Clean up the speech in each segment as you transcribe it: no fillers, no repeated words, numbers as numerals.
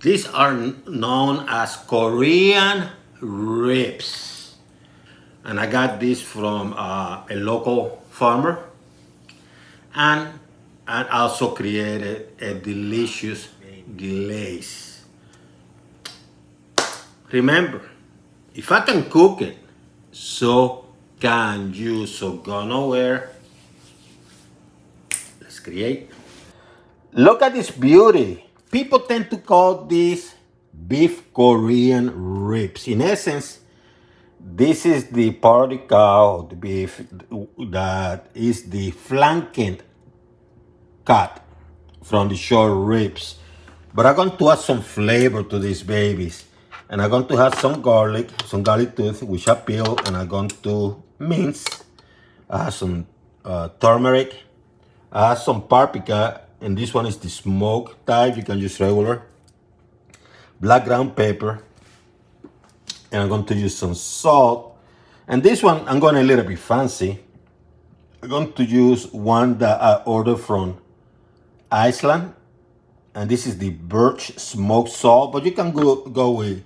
These are known as Korean ribs. And I got this from a local farmer. And I also created a delicious glaze. Remember, if I can cook it, so can you. So go nowhere. Let's create. Look at this beauty. People tend to call this beef Korean ribs. In essence, this is the part of the cow, the beef, that is the flanking cut from the short ribs. But I'm going to add some flavor to these babies. And I'm going to have some garlic tooth, which I peel, and I'm going to mince. I have some turmeric. I have some paprika, and this one is the smoked type. You can use regular. Black ground pepper. And I'm going to use some salt. And this one, I'm going a little bit fancy. I'm going to use one that I ordered from Iceland. And this is the birch smoked salt, but you can go with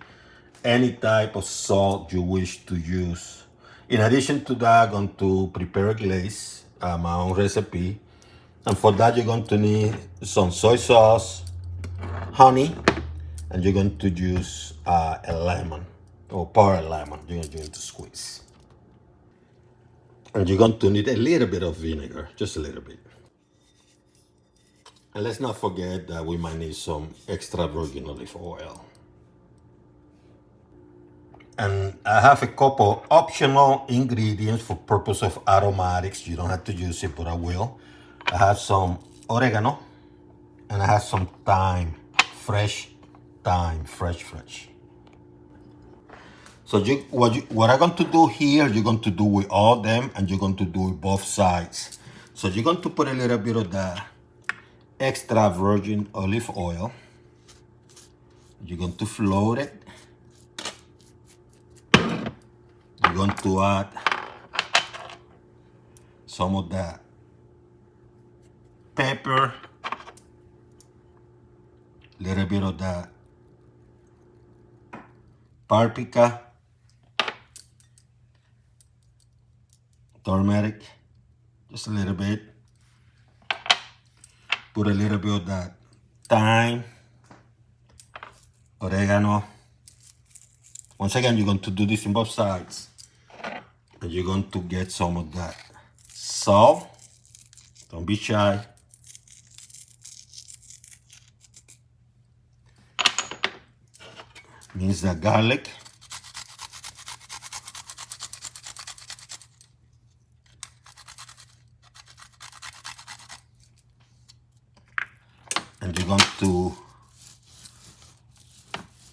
any type of salt you wish to use. In addition to that, I'm going to prepare a glaze, my own recipe. And for that, you're going to need some soy sauce, honey, and you're going to use a lemon, or part of lemon. You're going to squeeze. And you're going to need a little bit of vinegar, just a little bit. And let's not forget that we might need some extra virgin olive oil. And I have a couple optional ingredients for purpose of aromatics. You don't have to use it, but I will. I have some oregano, and I have some thyme, fresh thyme, fresh. So what I'm going to do here, you're going to do with all of them, and you're going to do with both sides. So you're going to put a little bit of that extra virgin olive oil. You're going to float it. You're going to add some of that pepper, a little bit of that paprika, turmeric, just a little bit. Put a little bit of that thyme, oregano. Once again, you're going to do this in both sides. And you're going to get some of that salt. Don't be shy. Mince the garlic. And you're going to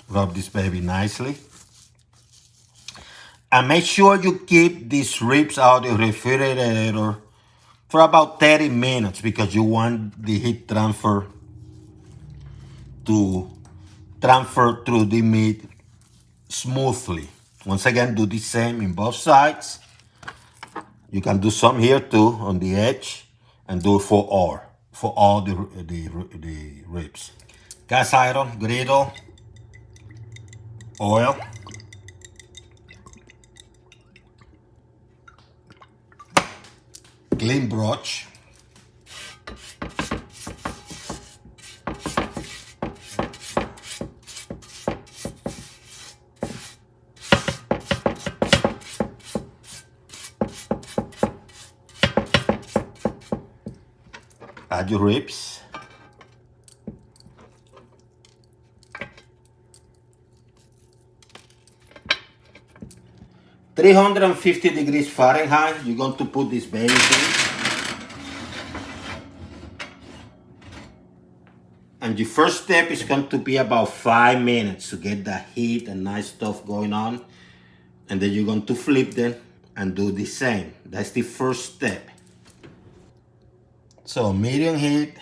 rub this baby nicely. And make sure you keep these ribs out of the refrigerator for about 30 minutes because you want the heat transfer through the meat smoothly. Once again, do the same in both sides. You can do some here too on the edge and do it for all the ribs. Cast iron, griddle, oil. Clean broth. Add your ribs. (350°F), you're going to put this baby in. And the first step is going to be about 5 minutes to get the heat and nice stuff going on. And then you're going to flip them and do the same. That's the first step. So medium heat.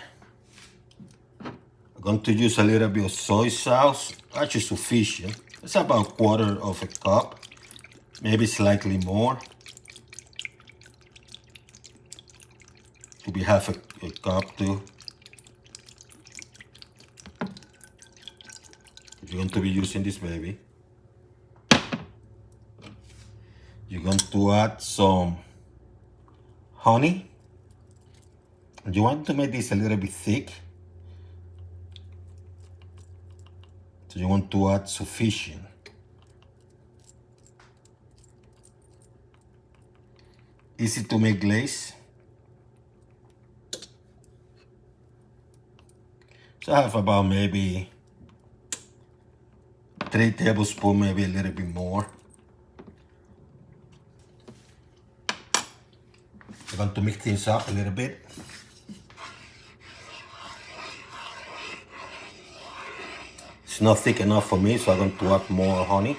I'm going to use a little bit of soy sauce. Actually sufficient. It's about 1/4 of a cup. Maybe slightly more. Could be half a cup too. You're going to be using this baby. You're going to add some honey. You want to make this a little bit thick. So you want to add sufficient. Easy to make glaze. So I have about maybe 3 tablespoons, maybe a little bit more. I'm going to mix things up a little bit. It's not thick enough for me, so I'm going to add more honey.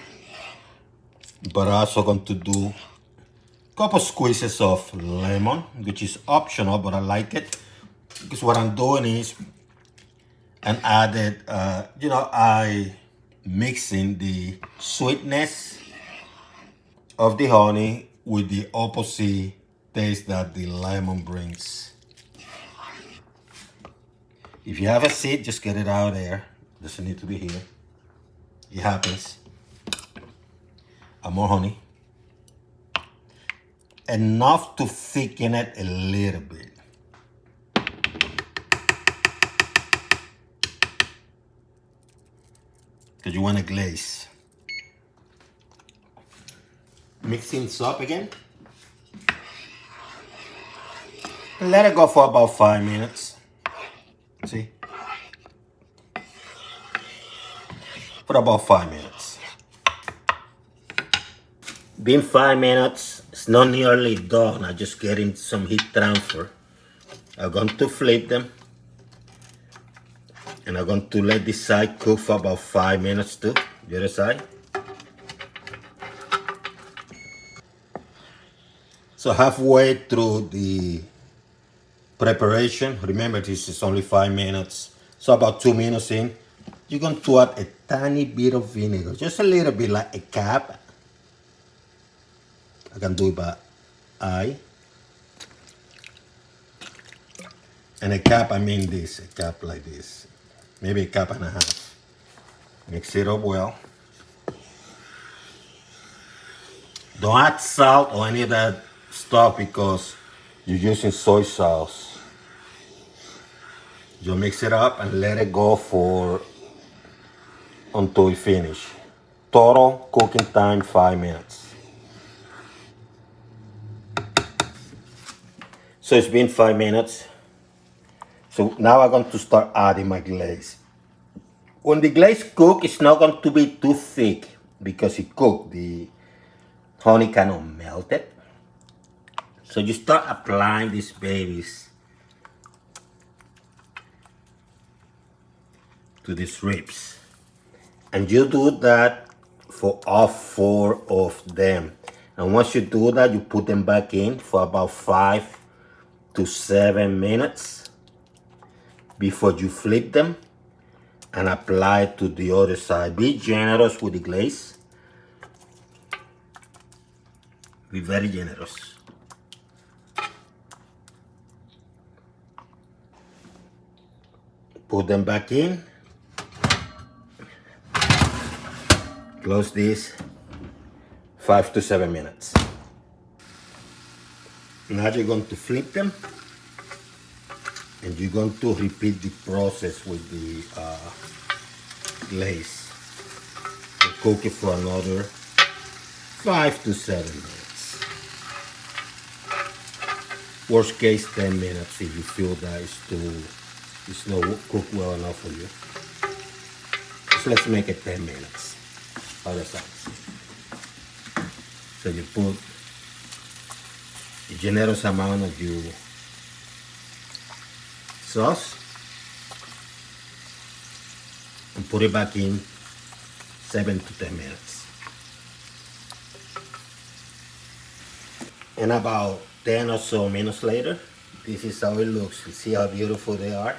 But I'm also going to do a couple squeezes of lemon, which is optional, but I like it. Because what I'm doing is, and added, I mixing the sweetness of the honey with the opposite taste that the lemon brings. If you have a seed, just get it out there. Doesn't need to be here. It happens. And more honey. Enough to thicken it a little bit. Because you want a glaze. Mix things up again. Let it go for about 5 minutes. See? For about 5 minutes. Been 5 minutes. It's not nearly done. I'm just getting some heat transfer. I'm going to flip them. And I'm going to let this side cook for about 5 minutes too. The other side. So halfway through the preparation, remember this is only 5 minutes. So about 2 minutes in, you're going to add a tiny bit of vinegar. Just a little bit, like a cap. I can do it by eye. And a cap, I mean this, a cap like this. Maybe a cup and a half. Mix it up well. Don't add salt or any of that stuff because you're using soy sauce. You mix it up and let it go for until you finish. Total cooking time 5 minutes. So it's been 5 minutes. So now I'm going to start adding my glaze. When the glaze cooks, it's not going to be too thick because it cooked. The honey kind of melted. So you start applying these babies to these ribs. And you do that for all 4 of them. And once you do that, you put them back in for about 5 to 7 minutes. Before you flip them and apply it to the other side. Be generous with the glaze. Be very generous. Put them back in. Close this. 5 to 7 minutes. Now you're going to flip them. And you're going to repeat the process with the glaze. And cook it for another 5 to 7 minutes. Worst case, 10 minutes if you feel that it's not cooked well enough for you. So let's make it 10 minutes. Other side. So you put a generous amount of your sauce and put it back in 7 to 10 minutes. And about 10 or so minutes later, this is how it looks. You see how beautiful they are?